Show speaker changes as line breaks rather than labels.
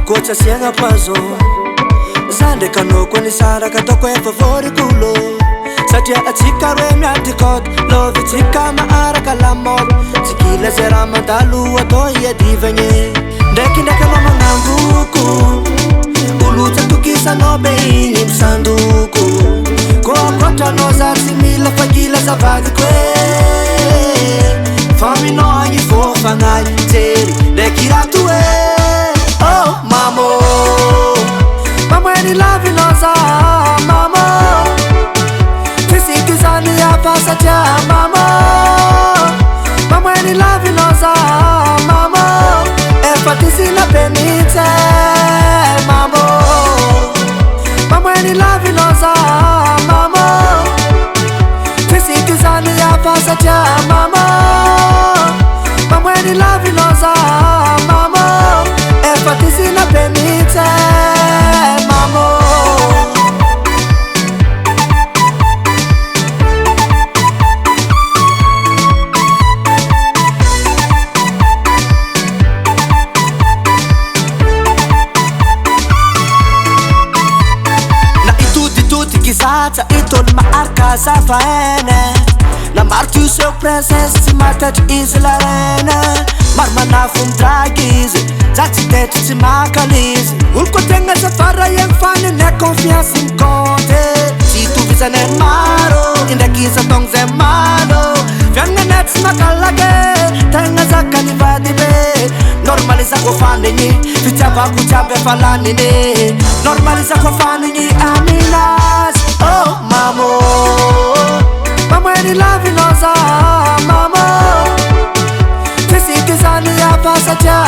Kocha sianga pazo Zande kanoko ni sara katoko efa vori kulo Satya atika rwe miatikot Love tika maara kalamot Sikila zera mandalu ato iya divenye Ndeki ndeka mama nganguku Uluta tukisa nobe ini msanduku Koa kota no zati mila fagila zavadi kwe Fami no anyi fofa ngai teri Ndeki ratue Oh, mamo, mama ni love noza, mamo. Kisi kizani ya pasa cha mamo. Mama ni love noza, mamo. Efatisi na penite, mamo. Mama ni love noza, mamo. Kisi kizani ya pasa cha mamo. Mama ni love noza, mamo. Efatisi na penite, mamo. Na ituti kisata itol maarka sa faene. Na martu seu princess si matat isla reine. Marmana fum dragize Zati tetu si makalize Ulko tenga safara yang fane ne confiance in konte Si tu visa ne maro Inda kisa tong ze mano Fianga net smakalage Tenga zaka ni vadibe Normaliza ko fane ni Fichapa kuchabe falani ni Normaliza ko fane ni aminas Oh mamo Mamo eni love noza Mamo Kizani ya pasa cha